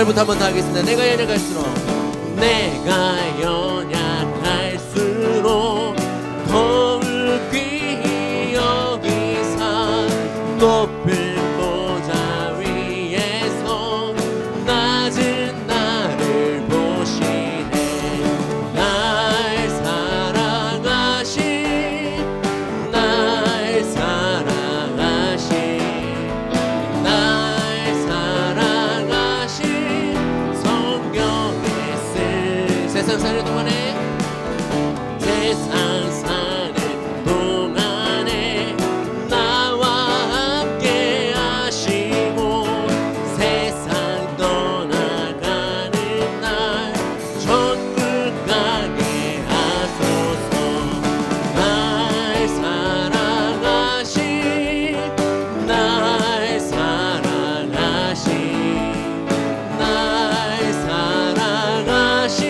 1절부터 한번 더 하겠습니다. 내가 연약할수록 내가 연약할수록 더욱 귀히 여기사 높은 보좌 위에서 낮은 나를 보시네. 날 사랑하신 날 사랑하신 성경에 쓴 세상 사는 동안에 나와 함께 하시고 세상 떠나가는 날 천국 가게 하소서. 날 사랑하신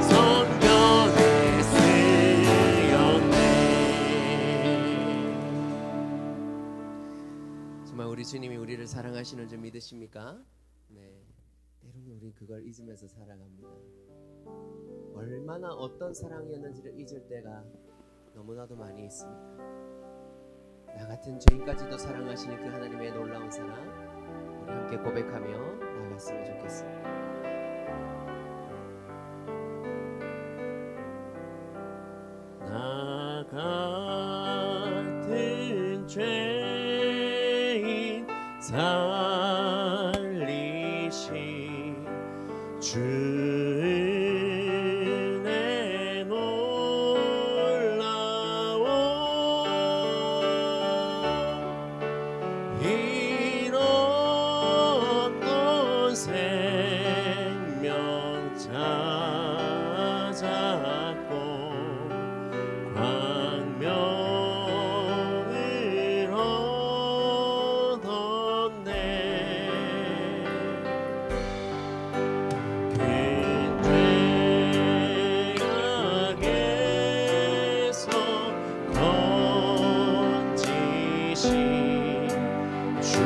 성경에 쓰였네. 정말 우리 주님이 우리를 사랑하시는 줄 믿으십니까? 네, 때로는 우리 그걸 잊으면서 살아갑니다. 얼마나 어떤 사랑이었는지를 잊을 때가 너무나도 많이 있습니다. 나 같은 죄인까지도 사랑하시는 그 하나님의 놀라운 사랑, 우리 함께 고백하며 나아갔으면 좋겠습니다. 나 같은 죄인 살리신 주 은혜 놀라워. 잃었던 생명 찾았고 광명을 얻었네. 죄악에서 건지신 주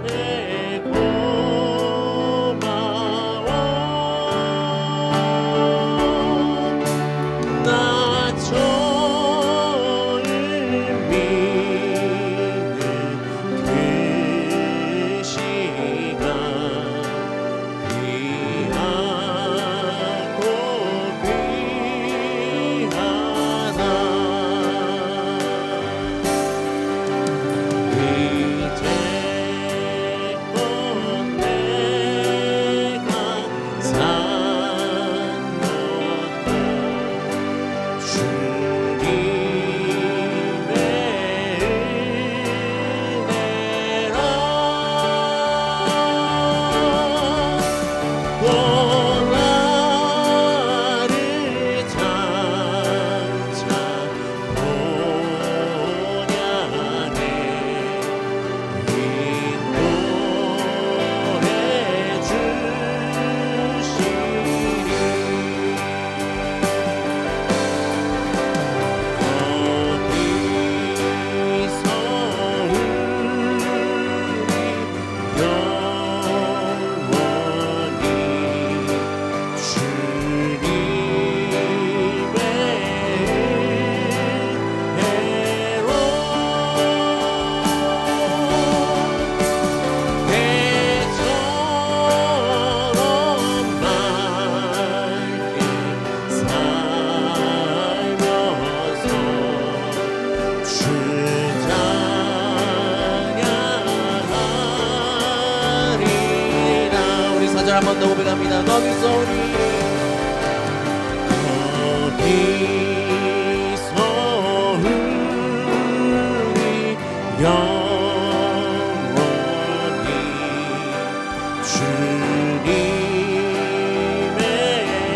은혜 고마워. 나 처음 믿는 그 시간 귀하고 귀하다. 이제껏 내가 산 것도 주님의 은혜라. 또 나를 장차 보냐네 인도해 주시리. 어디서 우리 영원히 주님의 은혜로 배처럼 맑게 살면서 주 찬양하리라. 우리 사절 한 번 더 고백합니다. 거기서 우리 영원히 주님의 은혜로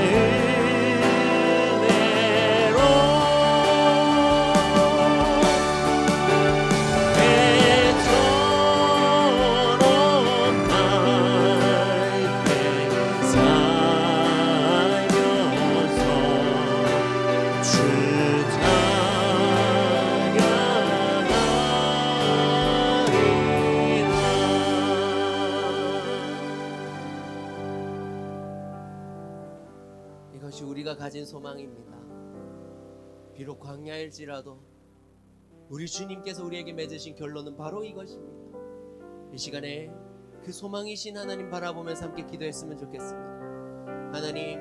배처럼 맑게 살면서 주 찬양하리라. 가진 소망입니다. 비록 광야일지라도 우리 주님께서 우리에게 맺으신 결론은 바로 이것입니다. 이 시간에 그 소망이신 하나님 바라보면서 함께 기도했으면 좋겠습니다. 하나님,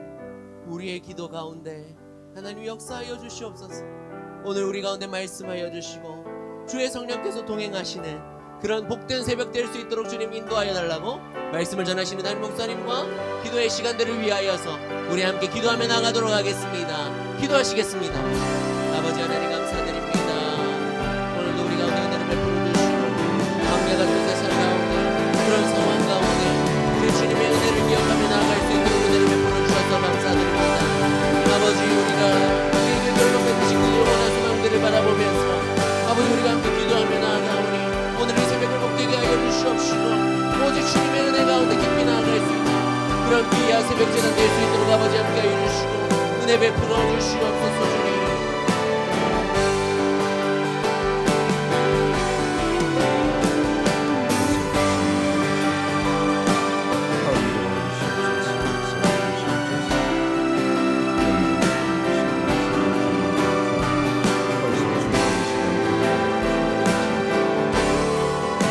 우리의 기도 가운데 하나님 역사하여 주시옵소서. 오늘 우리 가운데 말씀하여 주시고 주의 성령께서 동행하시는 그런 복된 새벽 될 수 있도록 주님 인도하여 달라고 말씀을 전하시는 담임 목사님과 기도의 시간들을 위하여서 우리 함께 기도하며 나가도록 하겠습니다. 기도하시겠습니다. 아버지 하나님 감사드립니다. 오늘도 우리 가운데 은혜를 베풀어 주시고 광야가 된 세상 가운데 그런 상황 가운데 우리 주님의 은혜를 기억하며 나아갈 수 있도록 은혜를 베풀어 주셔서 감사드립니다. 아버지, 우리가 우리에게 결론 맺으신 그 영원한 소망들을 바라보면서 아버지, 우리가 함께 기도하며 나아가오니 오늘 이 새벽을 복되게 하여 주시옵시고 오직 주님의 은혜 가운데 깊이 나아갈 수 있는 그런 귀한 새벽 재단 될 수 있도록 아버지 함께 하여 주시고 은혜 베풀어 주시옵소서. 주님,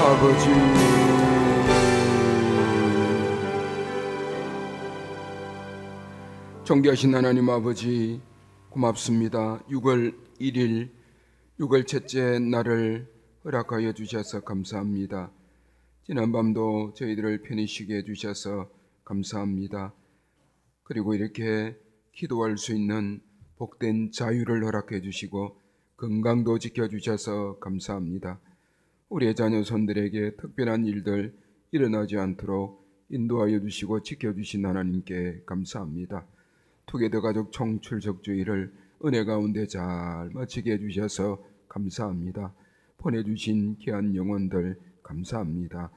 아버지, 존귀하신 하나님 아버지, 고맙습니다. 6월 1일 6월 첫째 날을 허락하여 주셔서 감사합니다. 지난밤도 저희들을 편히 쉬게 해주셔서 감사합니다. 그리고 이렇게 기도할 수 있는 복된 자유를 허락해 주시고 건강도 지켜주셔서 감사합니다. 우리의 자녀손들에게 특별한 일들 일어나지 않도록 인도하여 주시고 지켜주신 하나님께 감사합니다. 투게더 가족 총출석주의를 은혜 가운데 잘 마치게 해주셔서 감사합니다. 보내주신 귀한 영혼들 감사합니다.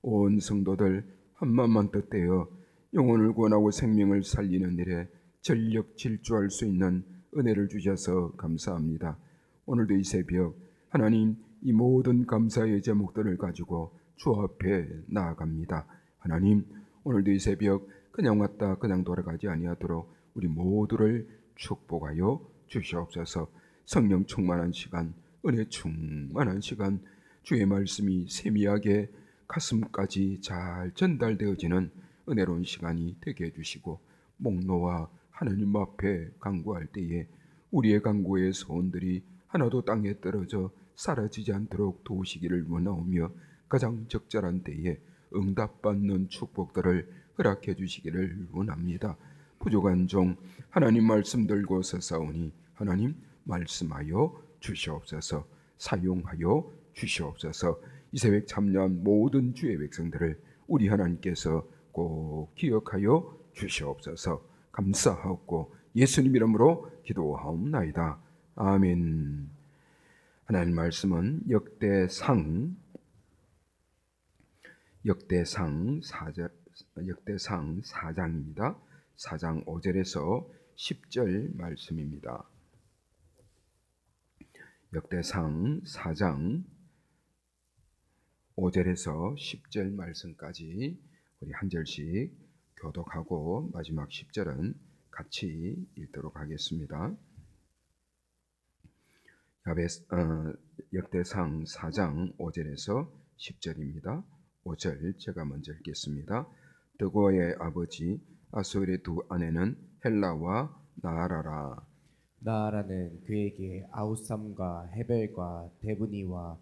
온 성도들 한마음만 뜻대어 영혼을 구원하고 생명을 살리는 일에 전력 질주할 수 있는 은혜를 주셔서 감사합니다. 오늘도 이 새벽 하나님, 이 모든 감사의 제목들을 가지고 주 앞에 나아갑니다. 하나님, 오늘도 이 새벽 그냥 왔다 그냥 돌아가지 아니하도록 우리 모두를 축복하여 주시옵소서. 성령 충만한 시간, 은혜 충만한 시간, 주의 말씀이 세미하게 가슴까지 잘 전달되어지는 은혜로운 시간이 되게 해주시고 목 놓아 하나님 앞에 간구할 때에 우리의 간구의 소원들이 하나도 땅에 떨어져 사라지지 않도록 도우시기를 원하오며 가장 적절한 때에 응답받는 축복들을 허락해 주시기를 원합니다. 부족한 종 하나님 말씀 들고 서사오니 하나님 말씀하여 주시옵소서. 사용하여 주시옵소서. 이 새벽 참여한 모든 주의 백성들을 우리 하나님께서 꼭 기억하여 주시옵소서. 감사하옵고 예수님 이름으로 기도하옵나이다. 아멘. 하나님 말씀은 역대상 4장입니다. 4장 5절에서 10절 말씀입니다. 역대상 4장 5절에서 10절 말씀까지 우리 한 절씩 교독하고 마지막 10절은 같이 읽도록 하겠습니다. 역대상 4장 5절에서 10절입니다. 5절 제가 먼저 읽겠습니다. 드고아의 아버지 아수엘의 두 아내는 헬라와 나아라라. 나아라는 그에게 아우삼과 헤벨과 데브니와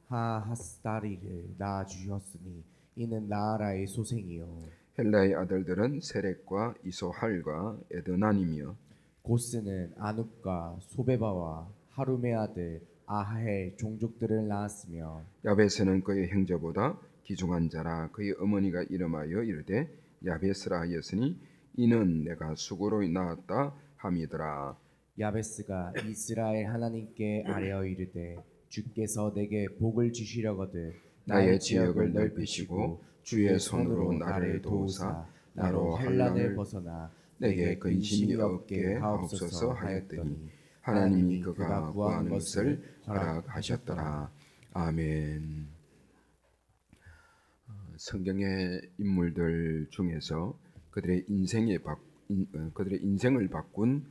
하하스다리를 낳아 주셨으니 이는 나아라의 소생이요 헬라의 아들들은 세렉과 이소할과 에드나님이요 고스는 아눕과 소베바와 하룸의 아들 아하헬 종족들을 낳았으며 야베스는 그의 형제보다 기중한 자라. 그의 어머니가 이름하여 이르되 야베스라 하였으니 이는 내가 수고로 낳았다 함이더라. 야베스가 이스라엘 하나님께 아뢰어 이르되 주께서 내게 복을 주시려거든 나의 지역을 넓히시고 주의 손으로 나를 도우사 나로 환난을 벗어나 내게 근심이 없게 하옵소서 하였더니 하나님이 그가 구하는 것을 허락하셨더라. 아멘. 성경의 인물들 중에서 그들의 인생을 바꾼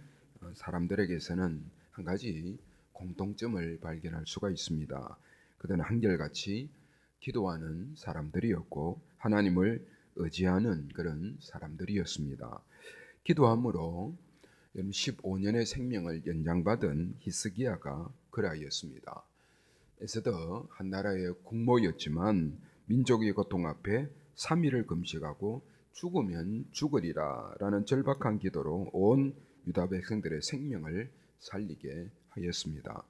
사람들에게서는 한 가지 공통점을 발견할 수가 있습니다. 그들은 한결같이 기도하는 사람들이었고 하나님을 의지하는 그런 사람들이었습니다. 기도함으로 15년의 생명을 연장받은 히스기야가 그라이었습니다. 에스더 한 나라의 국모였지만 민족의 고통 앞에 3일을 금식하고 죽으면 죽으리라 라는 절박한 기도로 온 유다 백성들의 생명을 살리게 하였습니다.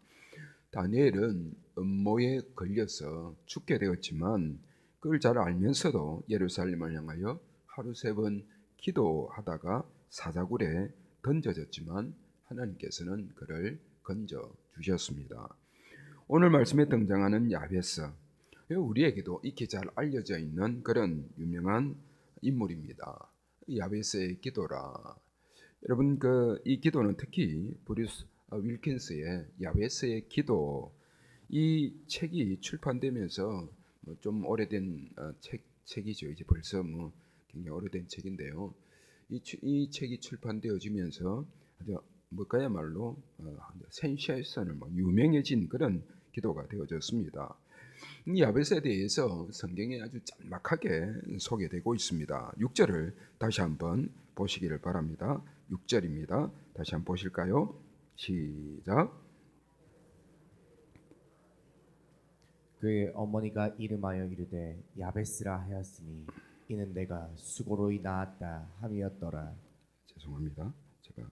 다니엘은 음모에 걸려서 죽게 되었지만 그걸 잘 알면서도 예루살렘을 향하여 하루 3번 기도하다가 사자굴에 던져졌지만 하나님께서는 그를 건져 주셨습니다. 오늘 말씀에 등장하는 야베스, 우리에게도 익히 잘 알려져 있는 그런 유명한 인물입니다. 야베스의 기도라. 여러분 이 기도는 특히 브루스 윌킨스의 야베스의 기도, 이 책이 출판되면서 좀 오래된 책이죠. 이제 벌써 굉장히 오래된 책인데요. 이 책이 출판되어지면서 아주 그야말로 센세이션을 유명해진 그런 기도가 되어졌습니다. 이 야벳에 대해서 성경에 아주 짤막하게 소개되고 있습니다. 6절을 다시 한번 보시기를 바랍니다. 6절입니다. 다시 한번 보실까요? 시작. 그의 어머니가 이름하여 이르되 야베스라 하였으니 이는 내가 수고로이 낳았다 함이었더라. 죄송합니다. 제가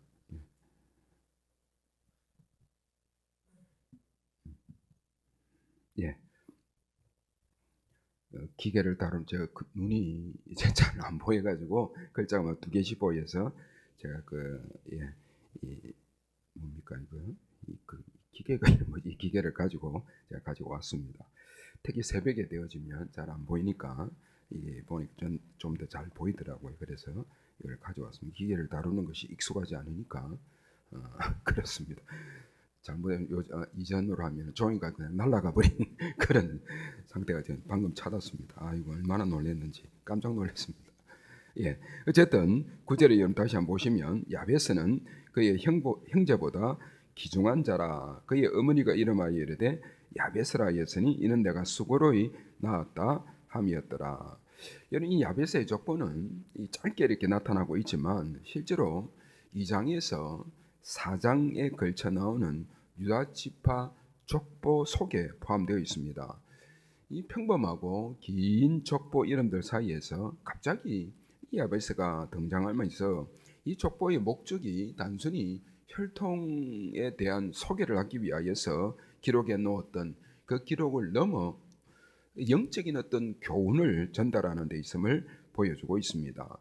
기계를 다룬 제가 눈이 이제 잘 안 보여가지고 글자가 2개씩 보여서 제가 뭡니까 이거 기계가 이 기계를 가지고 제가 가지고 왔습니다. 특히 새벽에 되어지면 잘 안 보이니까 이게 보니까 좀 더 잘 보이더라고요. 그래서 이걸 가져왔습니다. 기계를 다루는 것이 익숙하지 않으니까 그렇습니다. 잘못하면 이전으로 하면 종이가 그냥 날아가 버린 그런 상태가 지금 방금 찾았습니다. 아이고 얼마나 놀랐는지 깜짝 놀랐습니다. 예, 어쨌든 9절에 여러분 다시 한번 보시면 야베스는 그의 형제보다 귀중한 자라. 그의 어머니가 이름하여 이르되 야베스라 하였으니 이는 내가 수고로이 낳았다 함이었더라. 여러분 이 야베스의 족보는 짧게 이렇게 나타나고 있지만 실제로 2장에서 4장에 걸쳐 나오는 유다 지파 족보 속에 포함되어 있습니다. 이 평범하고 긴 족보 이름들 사이에서 갑자기 이 야베스가 등장하면서 이 족보의 목적이 단순히 혈통에 대한 소개를 하기 위하여서 기록해 놓았던 그 기록을 넘어 영적인 어떤 교훈을 전달하는 데 있음을 보여주고 있습니다.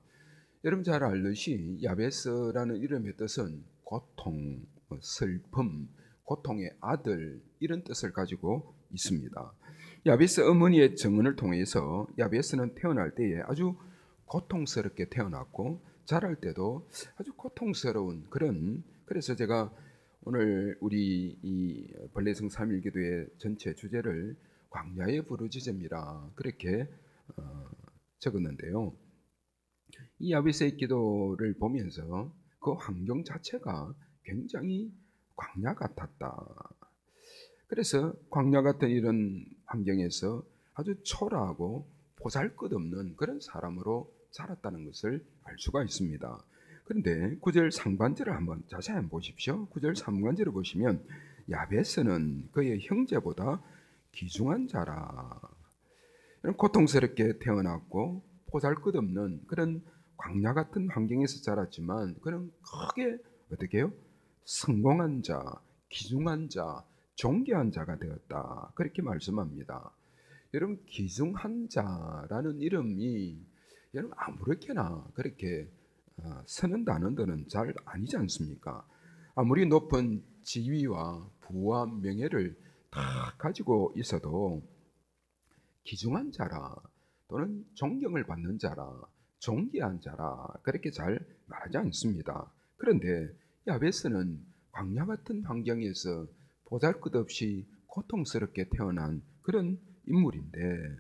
여러분 잘 알듯이 야베스라는 이름의 뜻은 고통, 슬픔, 고통의 아들 이런 뜻을 가지고 있습니다. 야베스 어머니의 증언을 통해서 야베스는 태어날 때에 아주 고통스럽게 태어났고 자랄 때도 아주 고통스러운 그래서 제가 오늘 우리 이 벌레성 3일 기도의 전체 주제를 광야의 부르짖음이라 그렇게 적었는데요. 이 야베스의 기도를 보면서 그 환경 자체가 굉장히 광야 같았다. 그래서 광야 같은 이런 환경에서 아주 초라하고 보잘것없는 그런 사람으로 자랐다는 것을 알 수가 있습니다. 그런데 9절 상반절을 한번 자세히 한번 보십시오. 9절 상반절을 보시면 야베스는 그의 형제보다 귀중한 자라. 고통스럽게 태어났고 보잘것없는 그런 광야 같은 환경에서 자랐지만 그는 크게 어떻게 해요? 성공한 자, 귀중한 자, 존귀한 자가 되었다. 그렇게 말씀합니다. 여러분 귀중한 자라는 이름이 여러분 아무렇게나 그렇게 쓰는 단어들은 잘 아니지 않습니까? 아무리 높은 지위와 부와 명예를 다 가지고 있어도 귀중한 자라 또는 존경을 받는 자라 존귀한 자라 그렇게 잘 말하지 않습니다. 그런데 야베스는 광야 같은 환경에서 보잘것없이 고통스럽게 태어난 그런 인물인데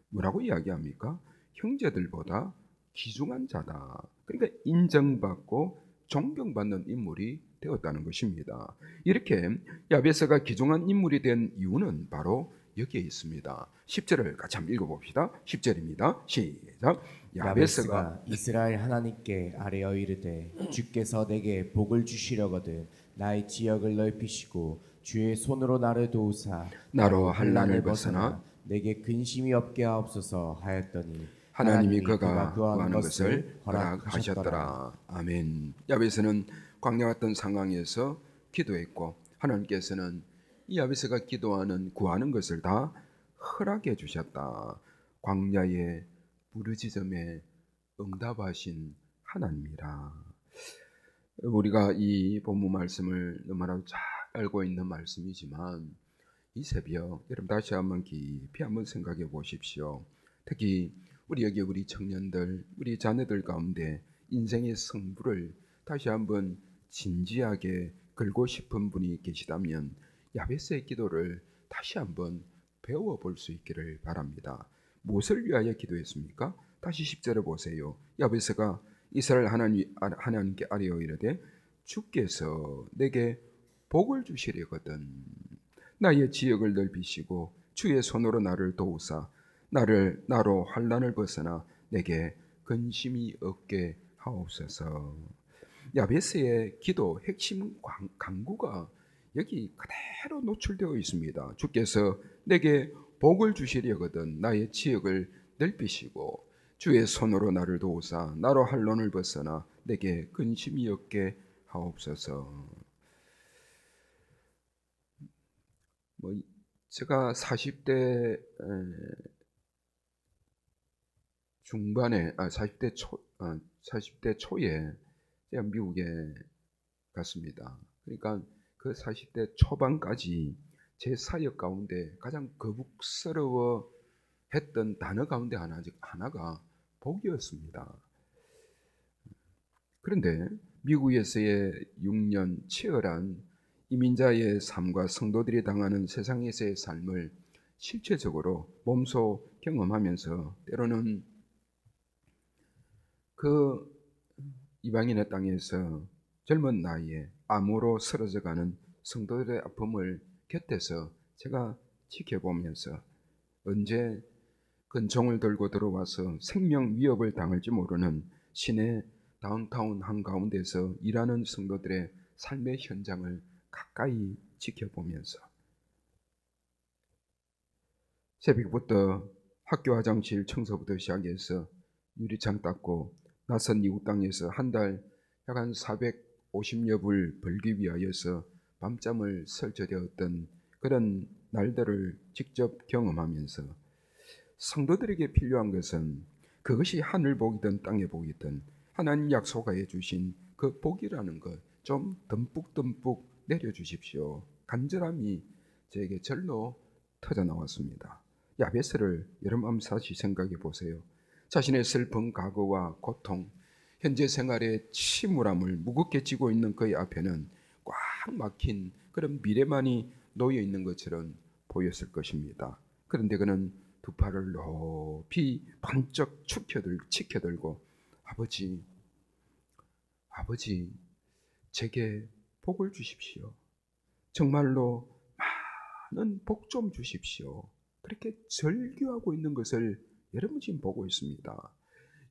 뭐라고 이야기합니까? 형제들보다 귀중한 자다. 그러니까 인정받고 존경받는 인물이 되었다는 것입니다. 이렇게 야베스가 귀중한 인물이 된 이유는 바로 여기에 있습니다. 10절을 같이 한번 읽어봅시다. 10절입니다. 시작. 야베스가 이스라엘 하나님께 아뢰어 이르되 주께서 내게 복을 주시려거든 나의 지역을 넓히시고 주의 손으로 나를 도우사 나로 환난을 벗어나 내게 근심이 없게 하옵소서 하였더니 하나님이 그가 구하는 것을 허락하셨더라. 아멘. 야베스는 광야 같은 상황에서 기도했고 하나님께서는 이 야베스가 기도하는 구하는 것을 다 허락해 주셨다. 광야의 부르짖음에 응답하신 하나님이라. 우리가 이 본문 말씀을 너무나도 잘 알고 있는 말씀이지만 이 새벽 여러분 다시 한번 깊이 한번 생각해 보십시오. 특히 우리 청년들, 우리 자녀들 가운데 인생의 승부를 다시 한번 진지하게 걸고 싶은 분이 계시다면 야베스의 기도를 다시 한번 배워볼 수 있기를 바랍니다. 무엇을 위하여 기도했습니까? 다시 10절을 보세요. 야베스가 이스라엘 하나님께 아뢰어 이르되 주께서 내게 복을 주시려거든 나의 지역을 넓히시고 주의 손으로 나를 도우사 나로 환난을 벗어나 내게 근심이 없게 하옵소서. 야베스의 기도 핵심 간구가 여기 그대로 노출되어 있습니다. 주께서 내게 복을 주시려거든 나의 지역을 넓히시고 주의 손으로 나를 도우사 나로 환난을 벗어나 내게 근심이 없게 하옵소서. 제가 40대 중반에 40대 초에 제가 미국에 갔습니다. 그러니까 그 40대 초반까지 제 사역 가운데 가장 거북스러워 했던 단어 가운데 하나가 복이었습니다. 그런데 미국에서의 6년 치열한 이민자의 삶과 성도들이 당하는 세상에서의 삶을 실체적으로 몸소 경험하면서 때로는 그 이방인의 땅에서 젊은 나이에 암으로 쓰러져가는 성도들의 아픔을 곁에서 제가 지켜보면서 언제 근총을 들고 들어와서 생명 위협을 당할지 모르는 시내 다운타운 한가운데서 일하는 성도들의 삶의 현장을 가까이 지켜보면서 새벽부터 학교 화장실 청소부터 시작해서 유리창 닦고 낯선 이웃 땅에서 한 달 약 한 450여 불 벌기 위하여서 밤잠을 설쳐되었던 그런 날들을 직접 경험하면서 성도들에게 필요한 것은 그것이 하늘 복이든 땅의 복이든 하나님 약속하여 주신 그 복이라는 것 좀 듬뿍듬뿍 내려주십시오. 간절함이 저에게 절로 터져 나왔습니다. 야베스를 여러분 한번 다시 생각해 보세요. 자신의 슬픈 과거와 고통, 현재 생활의 침울함을 무겁게 지고 있는 그의 앞에는 꽉 막힌 그런 미래만이 놓여 있는 것처럼 보였을 것입니다. 그런데 그는 두 팔을 높이 번쩍 치켜들고 아버지 제게 복을 주십시오. 정말로 많은 복 좀 주십시오. 그렇게 절규하고 있는 것을 여러분 지금 보고 있습니다.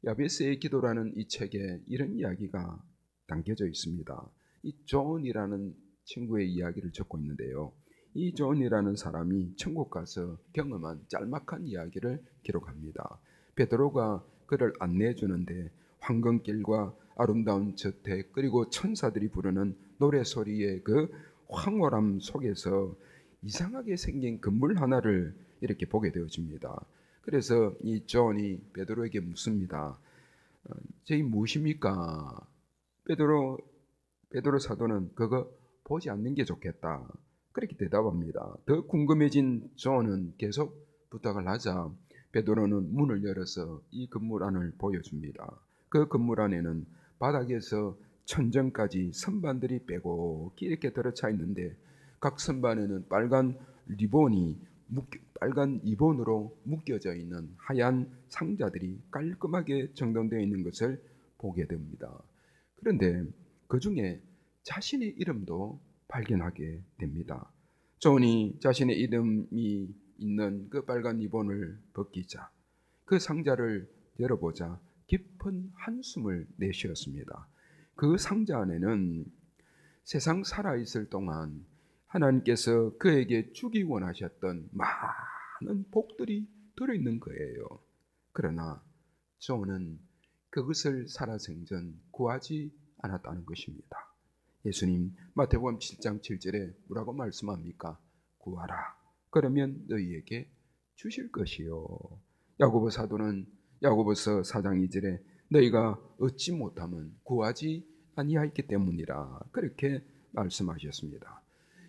야베스의 기도라는 이 책에 이런 이야기가 담겨져 있습니다. 이 존이라는 친구의 이야기를 적고 있는데요. 이 존이라는 사람이 천국 가서 경험한 짤막한 이야기를 기록합니다. 베드로가 그를 안내해 주는데 황금길과 아름다운 저택 그리고 천사들이 부르는 노래소리의 그 황홀함 속에서 이상하게 생긴 건물 하나를 이렇게 보게 되어집니다. 그래서 이 존이 베드로에게 묻습니다. 저희 무엇입니까? 베드로 사도는 그거 보지 않는 게 좋겠다. 그렇게 대답합니다. 더 궁금해진 존은 계속 부탁을 하자 베드로는 문을 열어서 이 건물 안을 보여줍니다. 그 건물 안에는 바닥에서 천정까지 선반들이 빼곡히 이렇게 들어차 있는데 각 선반에는 빨간 리본으로 묶여져 있는 하얀 상자들이 깔끔하게 정돈되어 있는 것을 보게 됩니다. 그런데 그 중에 자신의 이름도 발견하게 됩니다. 존이 자신의 이름이 있는 그 빨간 리본을 벗기자 그 상자를 열어보자 깊은 한숨을 내쉬었습니다. 그 상자 안에는 세상 살아있을 동안 하나님께서 그에게 주기 원하셨던 많은 복들이 들어있는 거예요. 그러나 존은 그것을 살아생전 구하지 않았다는 것입니다. 예수님 마태복음 7장 7절에 뭐라고 말씀합니까? 구하라. 그러면 너희에게 주실 것이요. 야고보 사도는 야고보서 4장 2절에 너희가 얻지 못하면 구하지 아니하였기 때문이라 그렇게 말씀하셨습니다.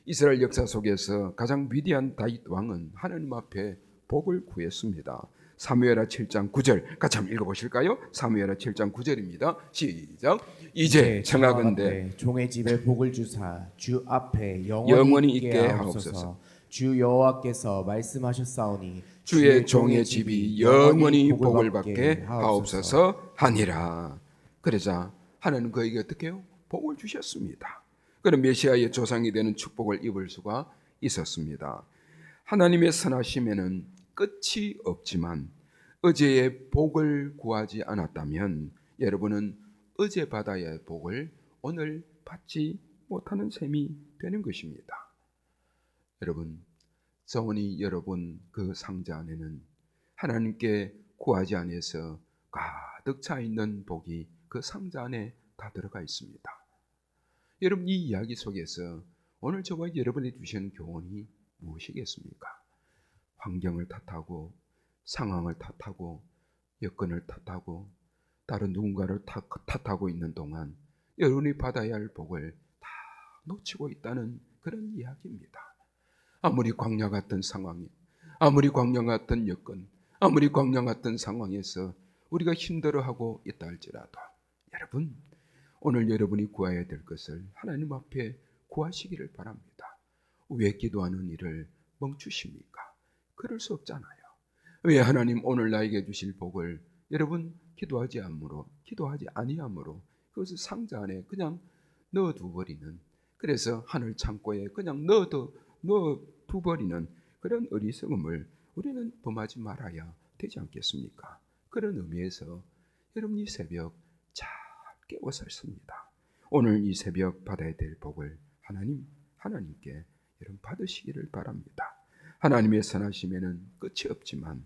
이스라엘 역사 속에서 가장 위대한 다윗 왕은 하나님 앞에 복을 구했습니다. 사무엘하 7장 9절 같이 한번 읽어보실까요? 사무엘하 7장 9절입니다. 시작. 이제 청하건대 종의 집에 복을 주사 주 앞에 영원히 영원히 있게 있게 하옵소서. 하옵소서. 주 여호와께서 말씀하셨사오니 주의 종의 집이 영원히 복을 받게 하옵소서 하니라. 그러자 하나님 그에게 어떻게 해요? 복을 주셨습니다. 그런 메시아의 조상이 되는 축복을 입을 수가 있었습니다. 하나님의 선하심에는 끝이 없지만 어제의 복을 구하지 않았다면 여러분은 어제 받아야 할 복을 오늘 받지 못하는 셈이 되는 것입니다. 여러분, 정원이 여러분 그 상자 안에는 하나님께 구하지 않아서 가득 차 있는 복이 그 상자 안에 다 들어가 있습니다. 여러분, 이 이야기 속에서 오늘 저와 여러분이 주신 교훈이 무엇이겠습니까? 환경을 탓하고 상황을 탓하고 여건을 탓하고 다른 누군가를 탓하고 있는 동안 여러분이 받아야 할 복을 다 놓치고 있다는 그런 이야기입니다. 아무리 광야 같은 상황이, 아무리 광야 같은 여건, 아무리 광야 같은 상황에서 우리가 힘들어하고 있다 할지라도 여러분, 오늘 여러분이 구해야 될 것을 하나님 앞에 구하시기를 바랍니다. 왜 기도하는 일을 멈추십니까? 그럴 수 없잖아요. 왜 하나님 오늘 나에게 주실 복을 여러분 기도하지 아니함으로 그것을 상자 안에 그냥 넣어두버리는, 그래서 하늘 창고에 그냥 넣어두버리는 그런 어리석음을 우리는 범하지 말아야 되지 않겠습니까? 그런 의미에서 여러분 이 새벽 잘 깨워서습니다. 오늘 이 새벽 받아야 될 복을 하나님께 여러분 받으시기를 바랍니다. 하나님의 선하심에는 끝이 없지만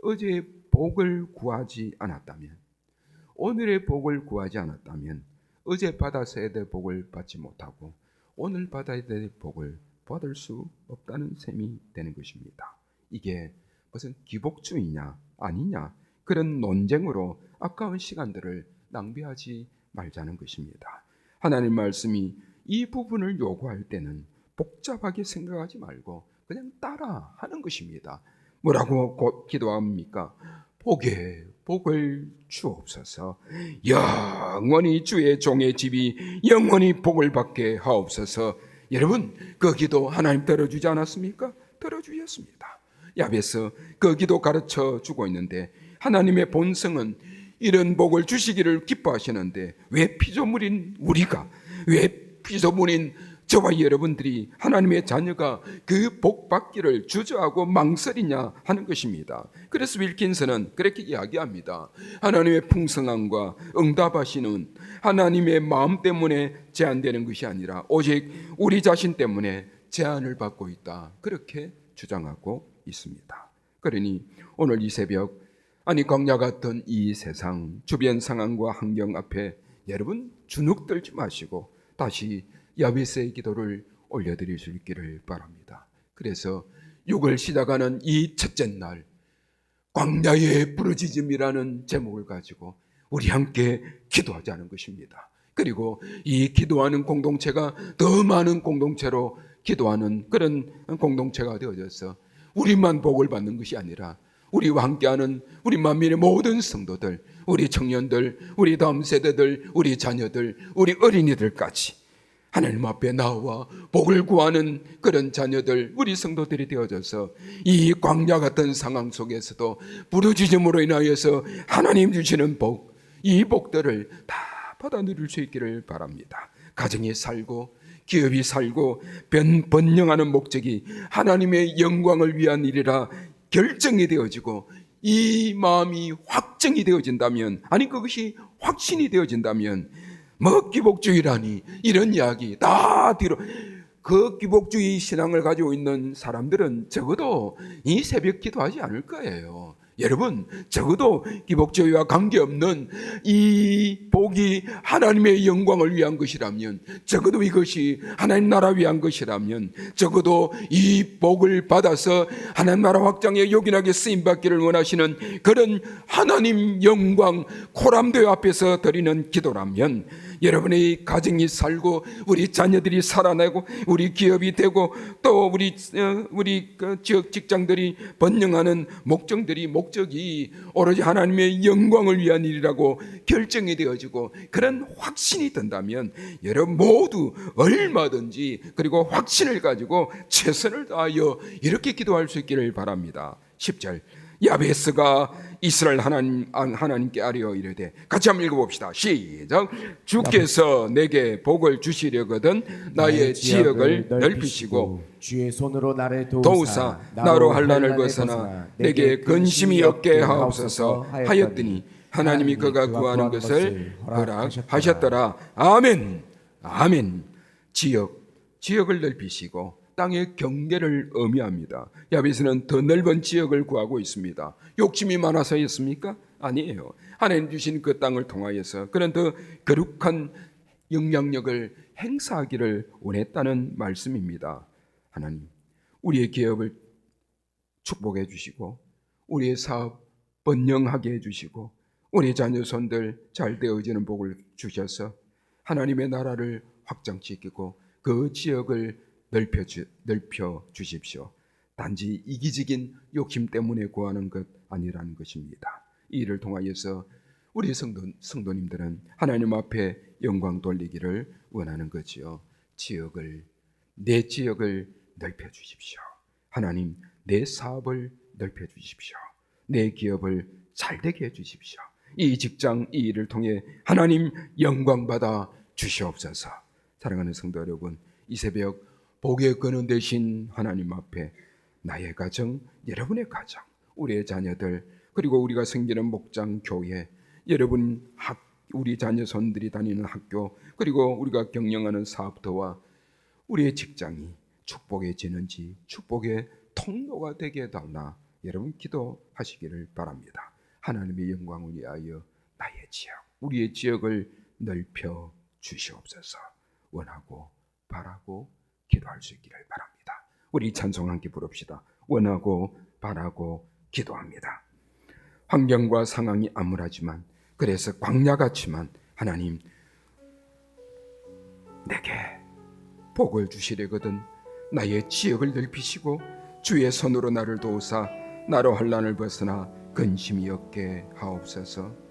어제의 복을 구하지 않았다면, 오늘의 복을 구하지 않았다면 어제 받았어야 될 복을 받지 못하고 오늘 받아야 될 복을 받을 수 없다는 셈이 되는 것입니다. 이게 무슨 기복주의냐 아니냐 그런 논쟁으로 아까운 시간들을 낭비하지 말자는 것입니다. 하나님 말씀이 이 부분을 요구할 때는 복잡하게 생각하지 말고 그냥 따라 하는 것입니다. 뭐라고 기도합니까? 복을 주옵소서. 영원히 주의 종의 집이 영원히 복을 받게 하옵소서. 여러분, 그 기도 하나님 들어주지 않았습니까? 들어주셨습니다. 야베스 그 기도 가르쳐 주고 있는데 하나님의 본성은 이런 복을 주시기를 기뻐하시는데 왜 피조물인 우리가, 왜 피조물인 저와 여러분들이 하나님의 자녀가 그 복 받기를 주저하고 망설이냐 하는 것입니다. 그래서 윌킨스는 그렇게 이야기합니다. 하나님의 풍성함과 응답하시는 하나님의 마음 때문에 제한되는 것이 아니라 오직 우리 자신 때문에 제한을 받고 있다, 그렇게 주장하고 있습니다. 그러니 오늘 이 새벽, 광야 같은 이 세상 주변 상황과 환경 앞에 여러분 주눅들지 마시고 다시 야베스의 기도를 올려드릴 수 있기를 바랍니다. 그래서 6월 시작하는 이 첫째 날, 광야의 부르짖음이라는 제목을 가지고 우리 함께 기도하자는 것입니다. 그리고 이 기도하는 공동체가 더 많은 공동체로 기도하는 그런 공동체가 되어져서 우리만 복을 받는 것이 아니라 우리와 함께하는 우리 만민의 모든 성도들, 우리 청년들, 우리 다음 세대들, 우리 자녀들, 우리 어린이들까지 하나님 앞에 나와 복을 구하는 그런 자녀들, 우리 성도들이 되어져서 이 광야 같은 상황 속에서도 부르짖음으로 인하여서 하나님 주시는 복, 이 복들을 다 받아 누릴 수 있기를 바랍니다. 가정이 살고 기업이 살고 번영하는 목적이 하나님의 영광을 위한 일이라 결정이 되어지고 이 마음이 확정이 되어진다면, 아니 그것이 확신이 되어진다면, 뭐 기복주의라니 이런 이야기 다 뒤로, 그 기복주의 신앙을 가지고 있는 사람들은 적어도 이 새벽 기도하지 않을 거예요. 여러분, 적어도 기복주의와 관계없는 이 복이 하나님의 영광을 위한 것이라면, 적어도 이것이 하나님 나라 위한 것이라면, 적어도 이 복을 받아서 하나님 나라 확장에 요긴하게 쓰임받기를 원하시는 그런 하나님 영광 코람대회 앞에서 드리는 기도라면, 여러분의 가정이 살고 우리 자녀들이 살아나고 우리 기업이 되고 또 우리 지역 직장들이 번영하는 목적이 오로지 하나님의 영광을 위한 일이라고 결정이 되어지고 그런 확신이 든다면 여러분 모두 얼마든지, 그리고 확신을 가지고 최선을 다하여 이렇게 기도할 수 있기를 바랍니다. 10절, 야베스가 이스라엘 하나님께 아뢰어 이르되, 같이 한번 읽어봅시다. 시작. 주께서 내게 복을 주시려거든 나의 지역을 넓히시고 주의 손으로 나를 도우사 나로 환난을 벗어나 내게 근심이 없게 하옵소서 하였더니 하나님이 그가 구하는 것을 허락하셨더라. 아멘. 아멘. 지역을 넓히시고 땅의 경계를 의미합니다. 야베스는 더 넓은 지역을 구하고 있습니다. 욕심이 많아서였습니까? 아니에요. 하나님 주신 그 땅을 통하여서 그는 더 거룩한 영향력을 행사하기를 원했다는 말씀입니다. 하나님, 우리의 기업을 축복해 주시고 우리의 사업 번영하게 해주시고 우리 자녀손들 잘 되어지는 복을 주셔서 하나님의 나라를 확장시키고 그 지역을 넓혀 주십시오. 단지 이기적인 욕심 때문에 구하는 것 아니라는 것입니다. 이 일을 통하여서 우리 성도님들은 하나님 앞에 영광 돌리기를 원하는 거지요. 내 지역을 넓혀 주십시오. 하나님, 내 사업을 넓혀 주십시오. 내 기업을 잘되게 해 주십시오. 이 직장, 이 일을 통해 하나님 영광 받아 주시옵소서. 사랑하는 성도 여러분, 이 새벽 복의 근원 되신 하나님 앞에 나의 가정, 여러분의 가정, 우리의 자녀들, 그리고 우리가 섬기는 목장, 교회, 우리 자녀손들이 다니는 학교, 그리고 우리가 경영하는 사업터와 우리의 직장이 축복해지는지, 축복의 통로가 되게 해달라 여러분 기도하시기를 바랍니다. 하나님의 영광을 위하여 나의 지역, 우리의 지역을 넓혀 주시옵소서. 원하고 바라고 기도할 수 있기를 바랍니다. 우리 찬송 함께 부릅시다. 원하고 바라고 기도합니다. 환경과 상황이 암울하지만, 그래서 광야같지만 하나님 내게 복을 주시려거든 나의 지역을 넓히시고 주의 손으로 나를 도우사 나로 환난을 벗어나 근심이 없게 하옵소서.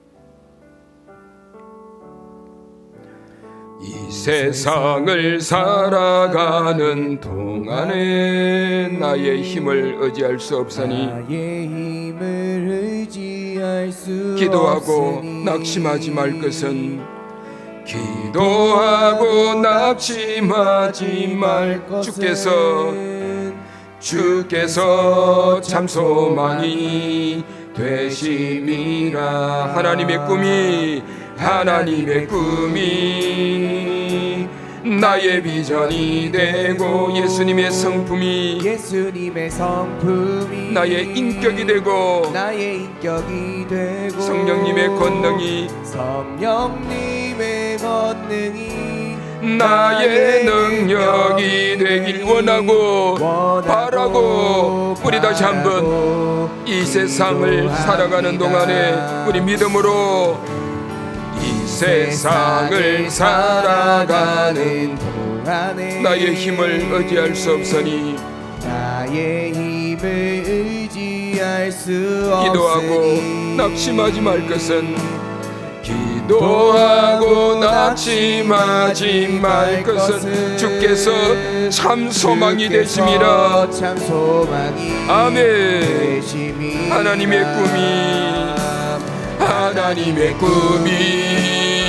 이 세상을 살아가는 동안에 나의 힘을 의지할 수 없으니 기도하고 낙심하지 말 것은 기도하고 낙심하지 말 주께서 참 소망이 되심이라. 하나님의 꿈이 나의 비전이 되고 예수님의 성품이 나의 인격이 되고 성령님의 권능이 나의 능력이 되길 원하고 바라고, 우리 다시 한번 이 세상을 살아가는 동안에 우리 믿음으로 이 세상을 살아가는 동안에 나의 힘을 의지할 수 없으니 기도하고 낙심하지 말 것은 주께서 참 소망이 되심이라. 아멘. 하나님의 꿈이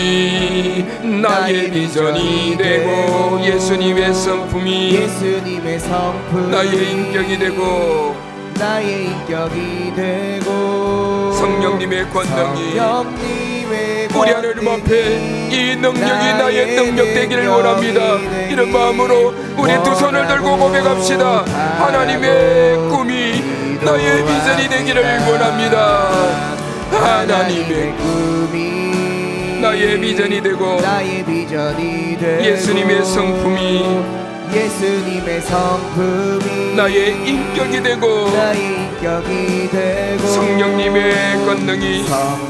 성품이 나의 비전이 되고 예수님의 성품이 예수님의 성품이 나의 인격이 되고 나의 인격이 되고 성령님의 권능이 성령님의 우리 하나님 앞에 이 능력이 나의 능력 되기를 원합니다. 이런 마음으로 우리 두 손을 들고 고백합시다. 하나님의 꿈이 나의 비전이 되기를 원합니다. 하나님의 꿈이 나의 비전이 되고 나의 비전이 되고 예수님의 성품이 예수님의 성품이 나의 인격이 되고 나의 인격이 되고 성령님의 권능이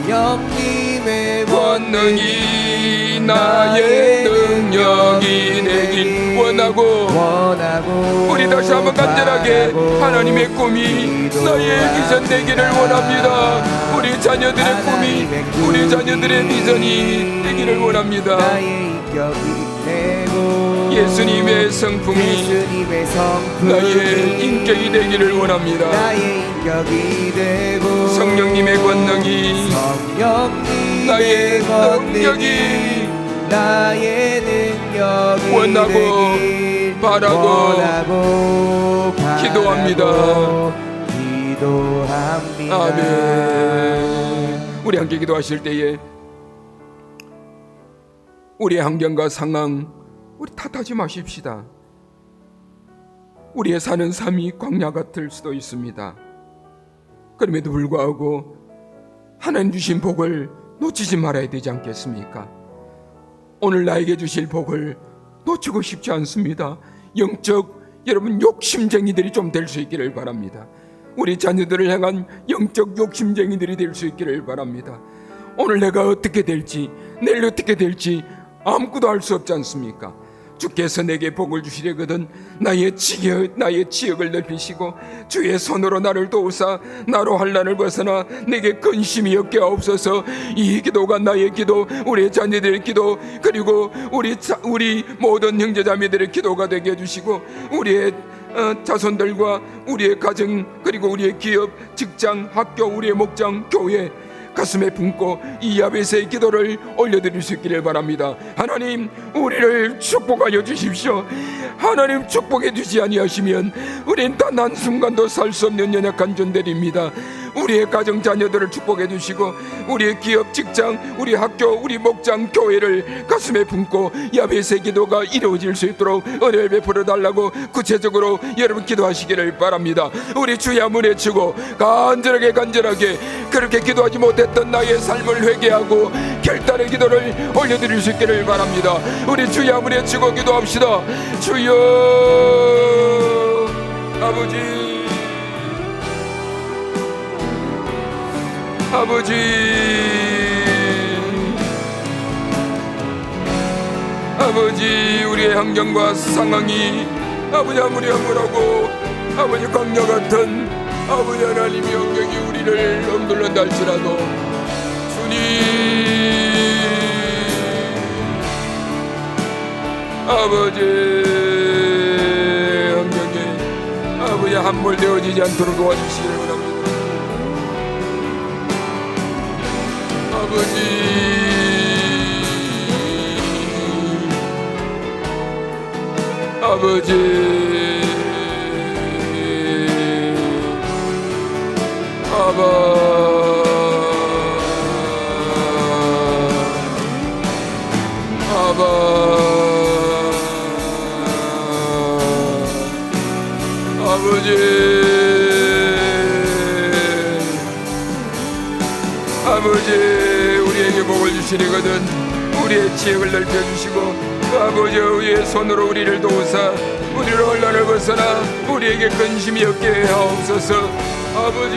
성령님의 권능이 나의 능력이 되길 원하고 우리 다시 한번 간절하게 하나님의 꿈이 나의 비전 되기를 원합니다. 우리 자녀들의 꿈이 우리 자녀들의 비전이 되기를 원합니다. 나의 인격이 되고 예수님의 성품이 나의 인격이 되기를 원합니다. 나의 인격이 되고 성령님의 권능이 나의 능력이 나의 능력이 원하고 되길 바라고 기도합니다. 아멘. 우리 함께 기도하실 때에 우리의 환경과 상황 우리 탓하지 마십시다. 우리의 사는 삶이 광야 같을 수도 있습니다. 그럼에도 불구하고 하나님 주신 복을 놓치지 말아야 되지 않겠습니까? 오늘 나에게 주실 복을 놓치고 싶지 않습니다. 영적 여러분 욕심쟁이들이 좀 될 수 있기를 바랍니다. 우리 자녀들을 향한 영적 욕심쟁이들이 될 수 있기를 바랍니다. 오늘 내가 어떻게 될지 내일 어떻게 될지 아무것도 알 수 없지 않습니까? 주께서 내게 복을 주시려거든 나의 지역을 넓히시고 주의 손으로 나를 도우사 나로 환난을 벗어나 내게 근심이 없게 하옵소서. 이 기도가 나의 기도, 우리 자녀들의 기도, 그리고 우리 모든 형제자매들의 기도가 되게 해주시고 우리의 자손들과 우리의 가정 그리고 우리의 기업, 직장, 학교, 우리의 목장, 교회 가슴에 품고 이 야베스의 기도를 올려드릴 수 있기를 바랍니다. 하나님 우리를 축복하여 주십시오. 하나님 축복해 주지 아니하시면 우린 단 한순간도 살 수 없는 연약한 존재입니다. 우리의 가정 자녀들을 축복해 주시고 우리의 기업, 직장, 우리 학교, 우리 목장, 교회를 가슴에 품고 야베스의 기도가 이루어질 수 있도록 은혜를 베풀어 달라고 구체적으로 여러분 기도하시기를 바랍니다. 우리 주의 한번 외치고 간절하게 그렇게 기도하지 못했던 나의 삶을 회개하고 결단의 기도를 올려드릴 수 있기를 바랍니다. 우리 주의 한번 외치고 기도합시다. 주여 아버지 우리의 환경과 상황이 아버지 아무리 암울하고 아버지 광야 같은 아버지 하나님의 영역이 우리를 억눌른다 할지라도 주님 아버지 환경에 아버지 함몰되어지지 않도록 도와주시기를 원합니다. 아버지 우리에게 복을 주시려거든 우리의 지역을 넓혀주시고 아버지 우리의 손으로 우리를 도우사 우리를 혼란을 벗어나 우리에게 근심이 없게 하옵소서. 아버지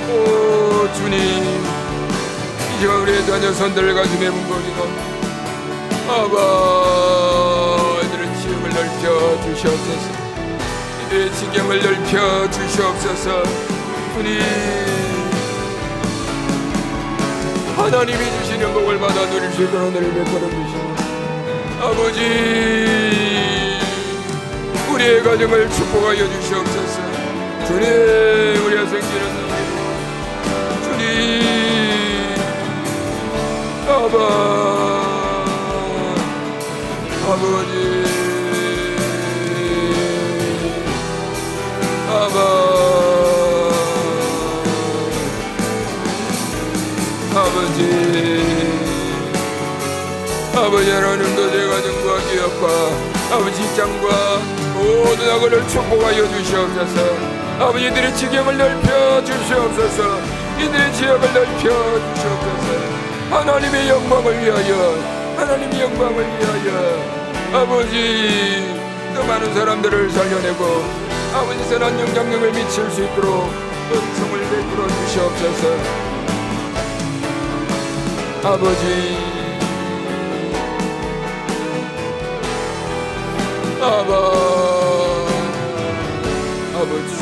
오 주님 이제 우리의 자녀손들을 가슴에 품고리고 아바 이들의 지역을 넓혀 주시옵소서. 이들의 지경을 넓혀 주시옵소서. 주님 하나님이 주시는 복을 받아 누릴 수 있도록 은혜를 베풀어 주시고 아버지 우리의 가정을 축복하여 주시옵소서. 주님 우리의 생기는 주님 아바 아버지 아바 아버지 아버지 하나님도 제 가정과 기업과 아버지 직장과 모든 악을 축복하여 주시옵소서. 아버지들의 지경을 넓혀 주시옵소서. 이들의 지역을 넓혀 주시옵소서. 하나님의 영광을 위하여 하나님의 영광을 위하여 아버지 더 많은 사람들을 살려내고 아버지 선한 영향력을 미칠 수 있도록 은총을 베풀어 주시옵소서. 아버지 아버지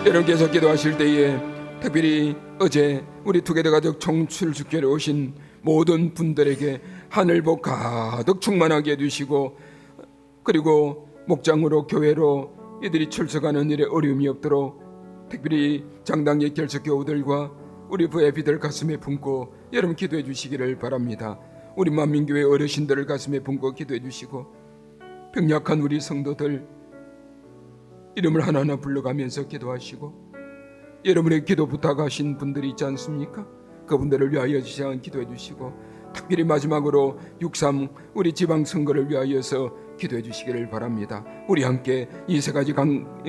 여러분께서 기도하실 때에 특별히 어제 우리 투게더 가족 청출 주께로 오신 모든 분들에게 하늘복 가득 충만하게 해주시고 그리고 목장으로 교회로 이들이 출석하는 일에 어려움이 없도록 특별히 장당의 결석교우들과 우리 VIP들 가슴에 품고 여러분 기도해 주시기를 바랍니다. 우리 만민교회 어르신들을 가슴에 품고 기도해 주시고 병약한 우리 성도들 이름을 하나하나 불러가면서 기도하시고 여러분의 기도 부탁하신 분들이 있지 않습니까? 그분들을 위하여 시간 기도해 주시고 특별히 마지막으로 6.3 우리 지방선거를 위하여서 기도해 주시기를 바랍니다. 우리 함께 이 세 가지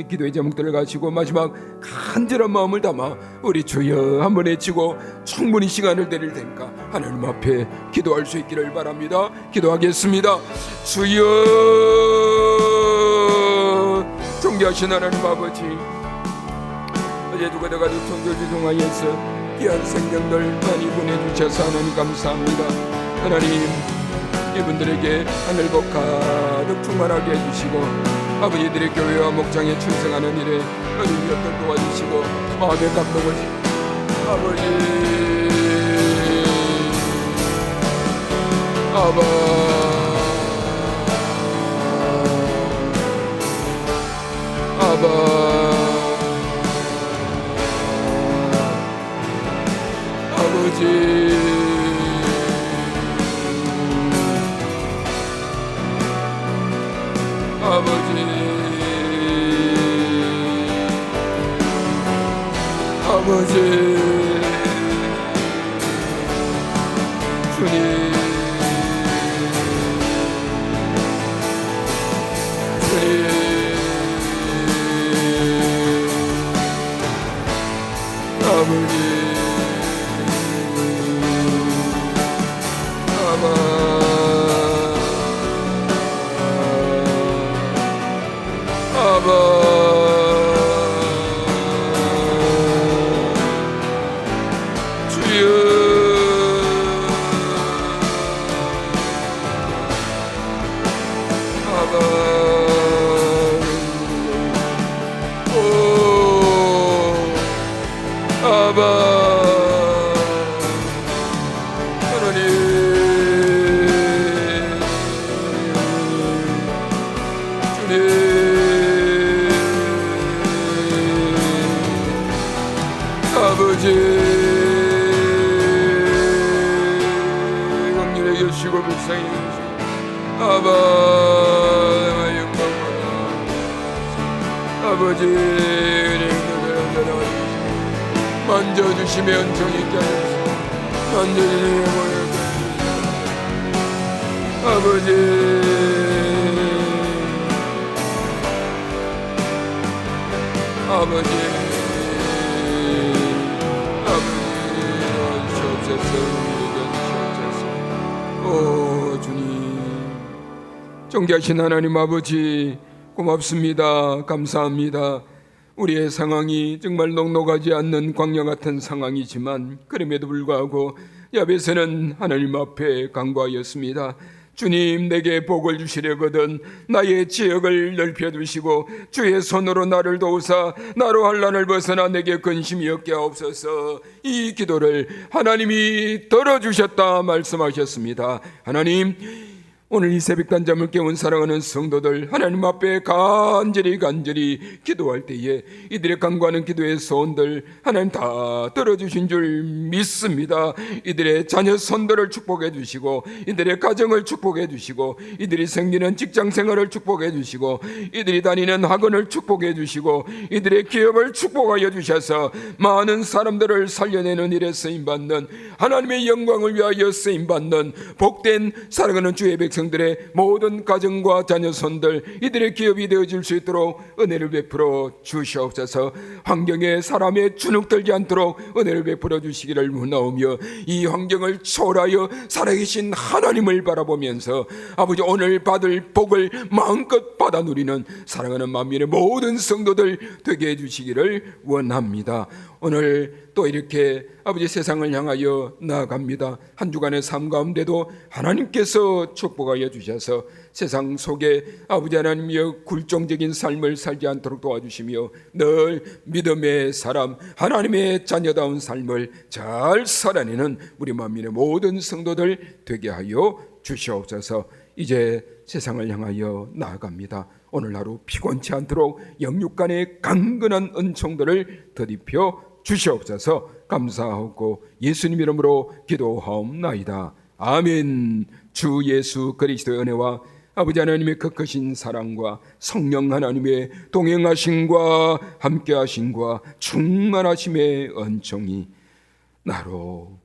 기도의 제목들을 가지고 마지막 간절한 마음을 담아 우리 주여 한번 외치고 충분히 시간을 드릴 테니까 하나님 앞에 기도할 수 있기를 바랍니다. 기도하겠습니다. 주여 존귀하신 하나님 아버지 어제 누가 가족 청결주 동아에서 귀한 생명들 많이 보내주셔서 하나님 감사합니다. 하나님 이분들에게 하늘복 가득 충만하게 해주시고 아버지들의 교회와 목장에 출석하는 일에 어린 것들 도와주시고 마음의 감동을 아버지 아바 아버지 아버지 주님 아버지 아버지 광년에 계시고 불쌍히 계시고 아바 영광받아 아버지 만져주시며 은총 있게 하소서 만져주시며 아버지 오 주님 존귀하신 하나님 아버지 고맙습니다. 감사합니다. 우리의 상황이 정말 녹록하지 않는 광야 같은 상황이지만 그럼에도 불구하고 야베스는 하나님 앞에 간구하였습니다. 주님 내게 복을 주시려거든 나의 지역을 넓혀주시고 주의 손으로 나를 도우사 나로 환난을 벗어나 내게 근심이 없게 하옵소서. 이 기도를 하나님이 들어주셨다 말씀하셨습니다. 하나님 오늘 이 새벽 단잠을 깨운 사랑하는 성도들, 하나님 앞에 간절히 기도할 때에 이들의 간구하는 기도의 소원들 하나님 다 들어주신 줄 믿습니다. 이들의 자녀 손들을 축복해 주시고, 이들의 가정을 축복해 주시고, 이들이 생기는 직장 생활을 축복해 주시고, 이들이 다니는 학원을 축복해 주시고, 이들의 기업을 축복하여 주셔서 많은 사람들을 살려내는 일에 쓰임받는, 하나님의 영광을 위하여 쓰임받는 복된 사랑하는 주의 백성들의 모든 가정과 자녀손들, 이들의 기업이 되어질 수 있도록 은혜를 베풀어 주시옵소서. 환경에 사람의 주눅들지 않도록 은혜를 베풀어 주시기를 원하오며, 이 환경을 초월하여 살아계신 하나님을 바라보면서 아버지 오늘 받을 복을 마음껏 받아 누리는 사랑하는 만민의 모든 성도들 되게 해주시기를 원합니다. 오늘 또 이렇게 아버지 세상을 향하여 나아갑니다. 한 주간의 삶 가운데도 하나님께서 축복하여 주셔서 세상 속에 아버지 하나님의 굴종적인 삶을 살지 않도록 도와주시며, 늘 믿음의 사람, 하나님의 자녀다운 삶을 잘 살아내는 우리 만민의 모든 성도들 되게 하여 주시옵소서. 이제 세상을 향하여 나아갑니다. 오늘 하루 피곤치 않도록 영육간의 강건한 은총들을 더입혀 주시옵소서. 감사하고 예수님 이름으로 기도하옵나이다. 아멘. 주 예수 그리스도의 은혜와 아버지 하나님의 그 크신 사랑과 성령 하나님의 동행하심과 함께하심과 충만하심의 은총이 나로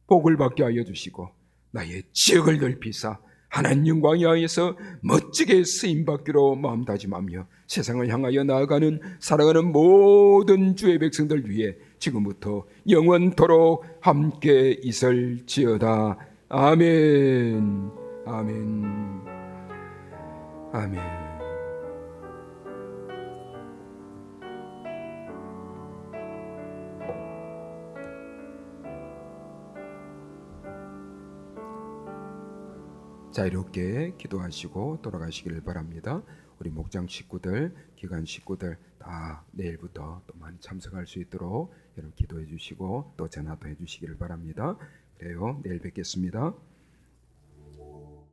복을 받게 하여 주시고, 나의 지역을 넓히사 하나님 영광에 하여서 멋지게 쓰임받기로 마음다짐하며 세상을 향하여 나아가는 사랑하는 모든 주의 백성들 위해 지금부터 영원토록 함께 있을지어다. 아멘. 아멘. 아멘. 자유롭게 기도하시고 돌아가시기를 바랍니다. 우리 목장 식구들, 기관 식구들 다 내일부터 또 많이 참석할 수 있도록 여러분 기도해 주시고 또 전화도 해 주시기를 바랍니다. 그래요. 내일 뵙겠습니다.